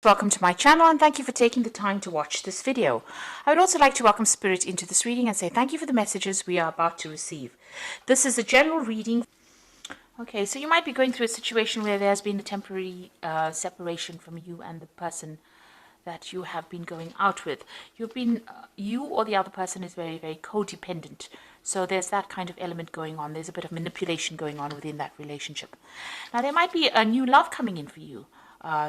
Welcome to my channel and thank you for taking the time to watch this video. I would also like to welcome Spirit into this reading and say thank you for the messages we are about to receive. This is a general reading. Okay, so you might be going through a situation where there's been a temporary separation from you and the person that you have been going out with. You or the other person is very, very codependent. So there's that kind of element going on. There's a bit of manipulation going on within that relationship. Now there might be a new love coming in for you.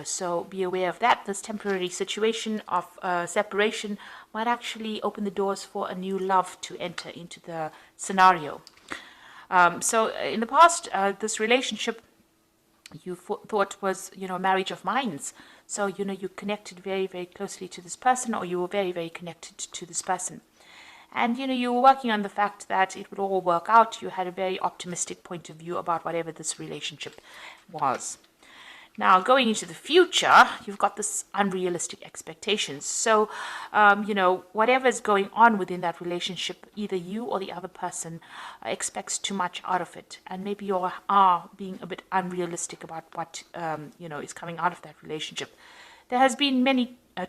So be aware of that. This temporary situation of separation might actually open the doors for a new love to enter into the scenario. So in the past, this relationship you thought was, a marriage of minds. So, you connected very, very closely to this person, or you were very, very connected to this person. And, you were working on the fact that it would all work out. You had a very optimistic point of view about whatever this relationship was. Now, going into the future, you've got this unrealistic expectations. So, whatever's going on within that relationship, either you or the other person expects too much out of it. And maybe you are being a bit unrealistic about what, is coming out of that relationship. There has been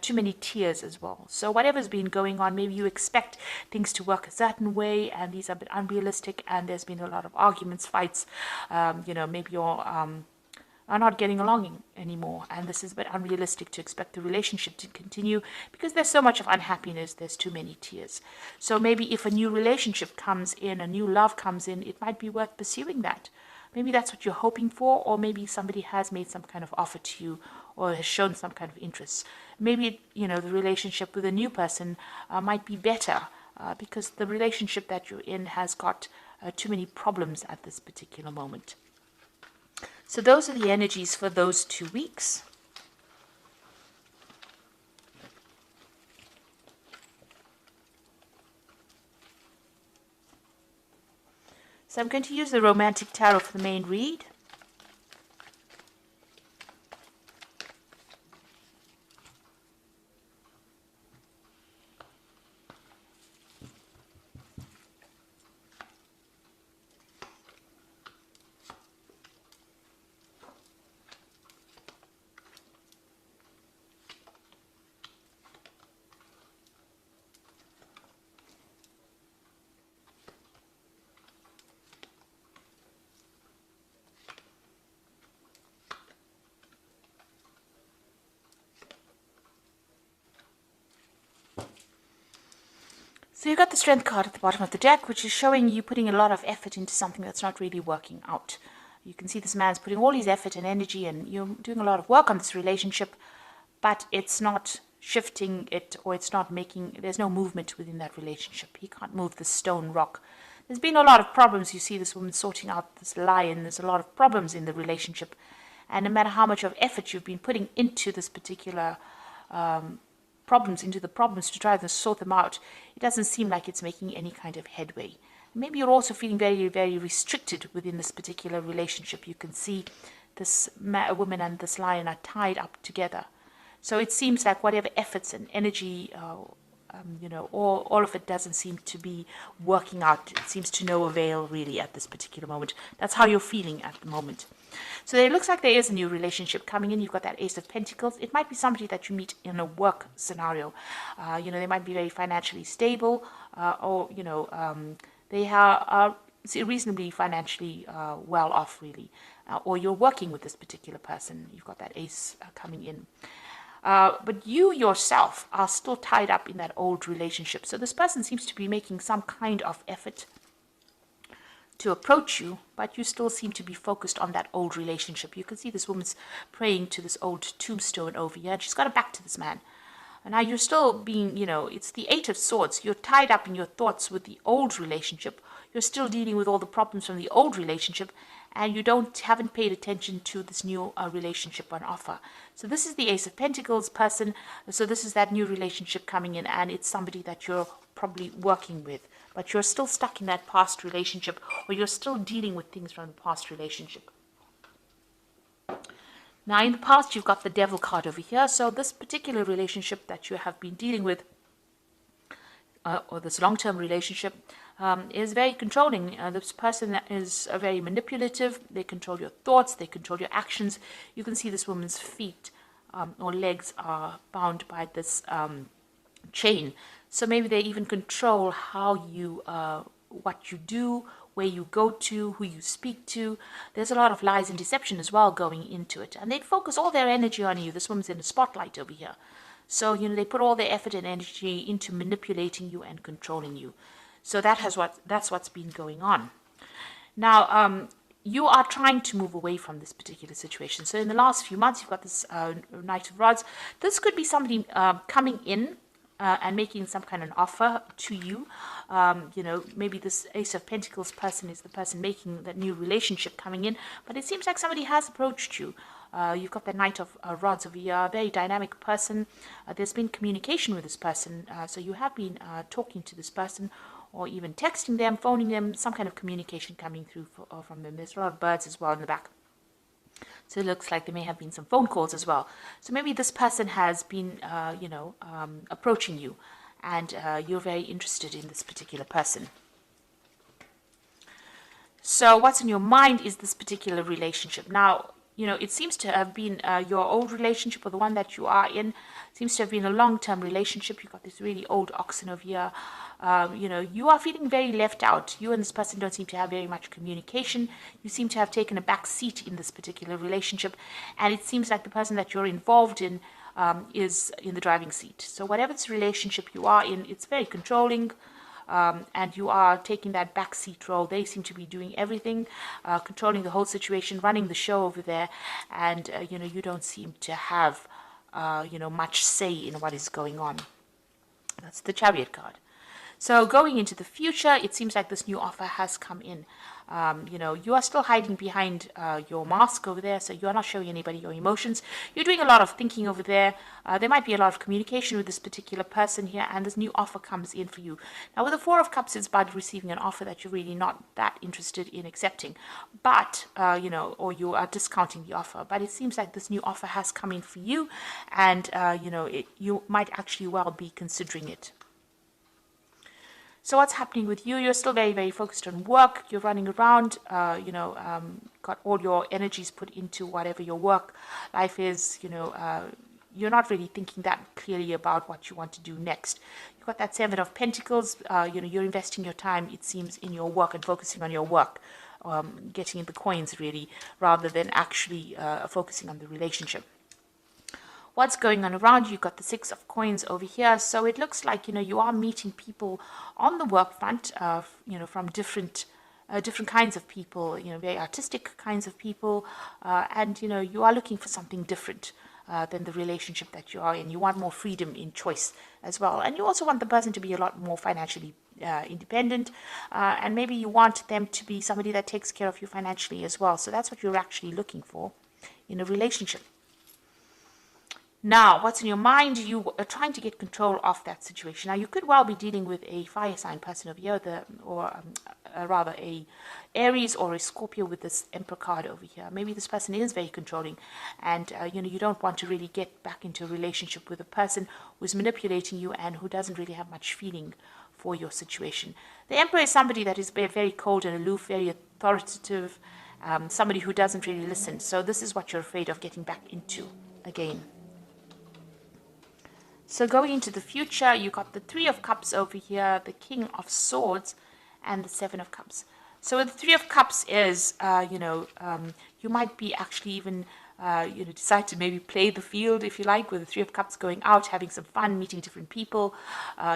too many tears as well. So whatever's been going on, maybe you expect things to work a certain way, and these are a bit unrealistic, and there's been a lot of arguments, fights. Maybe you're are not getting along anymore, and this is a bit unrealistic to expect the relationship to continue because there's so much of unhappiness, there's too many tears. So maybe if a new relationship comes in, a new love comes in, it might be worth pursuing that. Maybe that's what you're hoping for, or maybe somebody has made some kind of offer to you or has shown some kind of interest. Maybe, the relationship with a new person might be better because the relationship that you're in has got too many problems at this particular moment. So those are the energies for those 2 weeks. So I'm going to use the Romantic Tarot for the main read. So you've got the Strength card at the bottom of the deck, which is showing you putting a lot of effort into something that's not really working out. You can see this man's putting all his effort and energy, and you're doing a lot of work on this relationship, but it's not shifting it, or it's not there's no movement within that relationship. He can't move the stone rock. There's been a lot of problems. You see this woman sorting out this lion. There's a lot of problems in the relationship. And no matter how much of effort you've been putting into this particular problems to try to sort them out, it doesn't seem like it's making any kind of headway. Maybe you're also feeling very, very restricted within this particular relationship. You can see this woman and this lion are tied up together. So it seems like whatever efforts and energy, all of it doesn't seem to be working out. It seems to no avail really at this particular moment. That's how you're feeling at the moment. So it looks like there is a new relationship coming in. You've got that Ace of Pentacles. It might be somebody that you meet in a work scenario. They might be very financially stable, or they are reasonably financially well off, really. Or you're working with this particular person. You've got that Ace coming in. But you yourself are still tied up in that old relationship. So this person seems to be making some kind of effort to approach you, but you still seem to be focused on that old relationship. You can see this woman's praying to this old tombstone over here, and she's got her back to this man. And now you're still being, it's the Eight of Swords. You're tied up in your thoughts with the old relationship. You're still dealing with all the problems from the old relationship, and you haven't paid attention to this new relationship on offer. So this is the Ace of Pentacles person. So this is that new relationship coming in, and it's somebody that you're probably working with, but you're still stuck in that past relationship, or you're still dealing with things from the past relationship. Now, in the past, you've got the Devil card over here. So this particular relationship that you have been dealing with, or this long-term relationship, is very controlling. This person is very manipulative. They control your thoughts. They control your actions. You can see this woman's feet or legs are bound by this chain. So maybe they even control how you, what you do, where you go to, who you speak to. There's a lot of lies and deception as well going into it. And they'd focus all their energy on you. This woman's in the spotlight over here. So, they put all their effort and energy into manipulating you and controlling you. So that's what's been going on. Now, you are trying to move away from this particular situation. So in the last few months, you've got this Knight of Rods. This could be somebody coming in and making some kind of offer to you. Maybe this Ace of Pentacles person is the person making that new relationship coming in. But it seems like somebody has approached you. You've got the Knight of Rods over here, a very dynamic person. There's been communication with this person. So you have been talking to this person, or even texting them, phoning them, some kind of communication coming through from them. There's a lot of birds as well in the back. So it looks like there may have been some phone calls as well. So maybe this person has been, approaching you, and you're very interested in this particular person. So what's in your mind is this particular relationship. Now, it seems to have been your old relationship, or the one that you are in, seems to have been a long-term relationship. You've got this really old oxen over here. You are feeling very left out. You and this person don't seem to have very much communication. You seem to have taken a back seat in this particular relationship. And it seems like the person that you're involved in is in the driving seat. So whatever this relationship you are in, it's very controlling. And you are taking that backseat role. They seem to be doing everything, controlling the whole situation, running the show over there, and you don't seem to have much say in what is going on. That's the Chariot card. So going into the future, it seems like this new offer has come in. You are still hiding behind your mask over there, so you are not showing anybody your emotions. You're doing a lot of thinking over there. There might be a lot of communication with this particular person here, and this new offer comes in for you. Now, with the Four of Cups, it's about receiving an offer that you're really not that interested in accepting, but, or you are discounting the offer. But it seems like this new offer has come in for you, and, you might actually well be considering it. So what's happening with you? You're still very, very focused on work. You're running around, got all your energies put into whatever your work life is. You're not really thinking that clearly about what you want to do next. You've got that Seven of Pentacles. You're investing your time, it seems, in your work and focusing on your work, getting the coins really, rather than actually focusing on the relationship. What's going on around you? You've got the Six of Coins over here. So it looks like, you are meeting people on the work front, from different kinds of people, very artistic kinds of people. And, you are looking for something different than the relationship that you are in. You want more freedom in choice as well. And you also want the person to be a lot more financially independent. And maybe you want them to be somebody that takes care of you financially as well. So that's what you're actually looking for in a relationship. Now, what's in your mind? You are trying to get control of that situation. Now, you could well be dealing with a fire sign person over here, or rather a Aries or a Scorpio with this Emperor card over here. Maybe this person is very controlling, and you don't want to really get back into a relationship with a person who's manipulating you and who doesn't really have much feeling for your situation. The Emperor is somebody that is very cold and aloof, very authoritative, somebody who doesn't really listen. So this is what you're afraid of getting back into again. So going into the future, you got the Three of Cups over here, the King of Swords, and the Seven of Cups. So the Three of Cups is, you might be actually even, decide to maybe play the field, if you like, with the Three of Cups, going out, having some fun, meeting different people.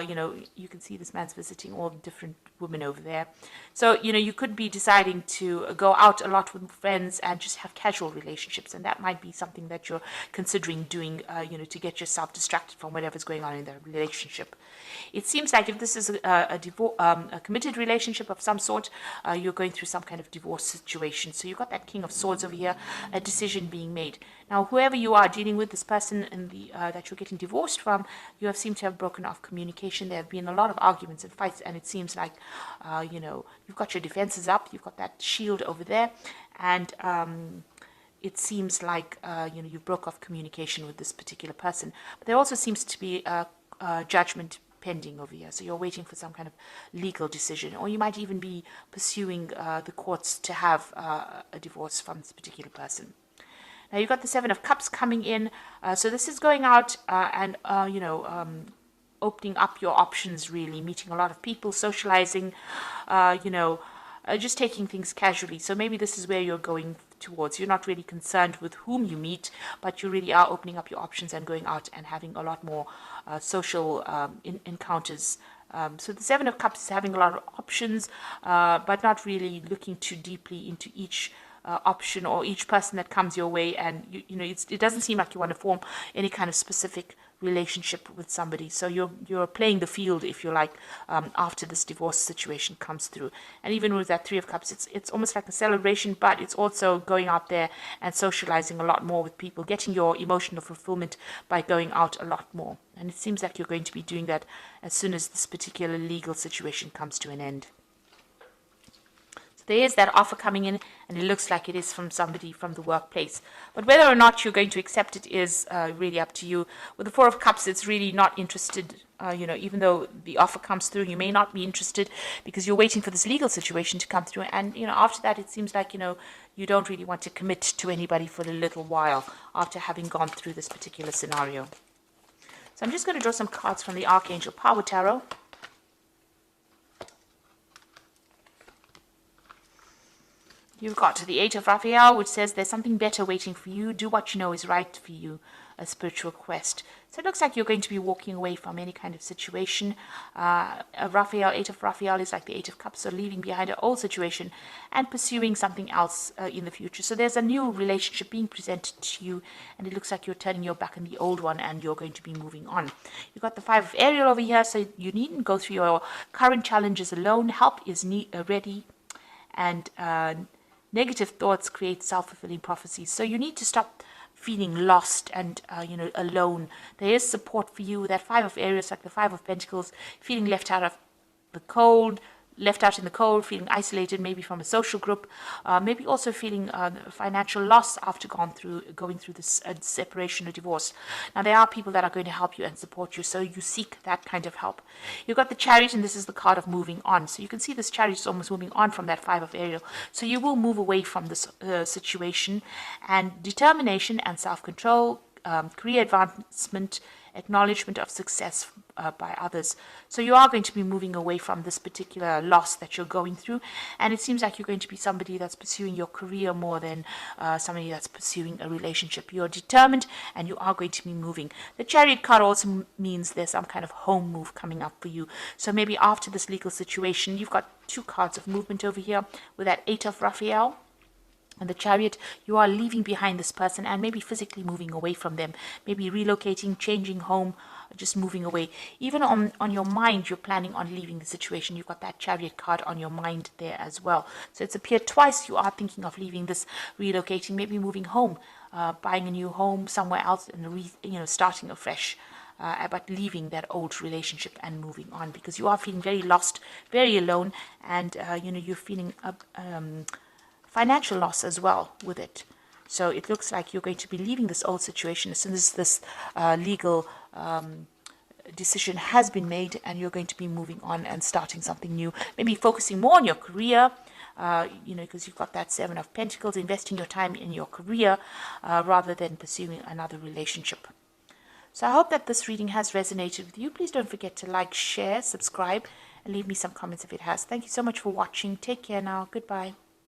You can see this man's visiting all the different women over there. So, you could be deciding to go out a lot with friends and just have casual relationships. And that might be something that you're considering doing, to get yourself distracted from whatever's going on in the relationship. It seems like if this is a committed relationship of some sort, you're going through some kind of divorce situation. So you've got that King of Swords over here, a decision being made. Now, whoever you are dealing with, this person in that you're getting divorced from, you have seemed to have broken off communication. There have been a lot of arguments and fights, and it seems like, you've got your defenses up. You've got that shield over there, and it seems like, you broke off communication with this particular person. But there also seems to be a judgment pending over here. So you're waiting for some kind of legal decision, or you might even be pursuing the courts to have a divorce from this particular person. Now you've got the Seven of Cups coming in. So this is going out and, opening up your options, really, meeting a lot of people, socializing, just taking things casually. So maybe this is where you're going towards. You're not really concerned with whom you meet, but you really are opening up your options and going out and having a lot more social encounters. So the Seven of Cups is having a lot of options, but not really looking too deeply into each option or each person that comes your way. And it doesn't seem like you want to form any kind of specific relationship with somebody. So you're playing the field, if you like, after this divorce situation comes through. And even with that Three of Cups, it's almost like a celebration, but it's also going out there and socializing a lot more with people, getting your emotional fulfillment by going out a lot more. And it seems like you're going to be doing that as soon as this particular legal situation comes to an end. There is that offer coming in, and it looks like it is from somebody from the workplace. But whether or not you're going to accept it is really up to you. With the Four of Cups, it's really not interested. Even though the offer comes through, you may not be interested because you're waiting for this legal situation to come through. And, after that, it seems like, you don't really want to commit to anybody for a little while after having gone through this particular scenario. So I'm just going to draw some cards from the Archangel Power Tarot. You've got the Eight of Raphael, which says there's something better waiting for you. Do what you know is right for you, a spiritual quest. So it looks like you're going to be walking away from any kind of situation. Eight of Raphael is like the Eight of Cups, so leaving behind an old situation and pursuing something else in the future. So there's a new relationship being presented to you, and it looks like you're turning your back on the old one and you're going to be moving on. You've got the Five of Ariel over here, so you needn't go through your current challenges alone. Help is ready, and negative thoughts create self-fulfilling prophecies. So you need to stop feeling lost and, alone. There is support for you. That Five of Aries, like the Five of Pentacles, feeling left out in the cold, feeling isolated, maybe from a social group, maybe also feeling financial loss after going through this separation or divorce. Now, there are people that are going to help you and support you, so you seek that kind of help. You've got the Chariot, and this is the card of moving on. So you can see this Chariot is almost moving on from that Five of Ariel. So you will move away from this situation, and determination and self-control, career advancement, acknowledgement of success by others. So you are going to be moving away from this particular loss that you're going through, and it seems like you're going to be somebody that's pursuing your career more than somebody that's pursuing a relationship. You're determined and you are going to be moving. The Chariot card also means there's some kind of home move coming up for you. So maybe after this legal situation, you've got two cards of movement over here with that Eight of Raphael and the Chariot. You are leaving behind this person and maybe physically moving away from them, maybe relocating, changing home, just moving away. Even on your mind, you're planning on leaving the situation. You've got that Chariot card on your mind there as well. So it's appeared twice. You are thinking of leaving this, relocating, maybe moving home, buying a new home somewhere else, and starting afresh. But leaving that old relationship and moving on, because you are feeling very lost, very alone, and you're feeling financial loss as well with it. So it looks like you're going to be leaving this old situation as soon as this legal decision has been made, and you're going to be moving on and starting something new. Maybe focusing more on your career, because you've got that Seven of Pentacles, investing your time in your career rather than pursuing another relationship. So I hope that this reading has resonated with you. Please don't forget to like, share, subscribe, and leave me some comments if it has. Thank you so much for watching. Take care now. Goodbye.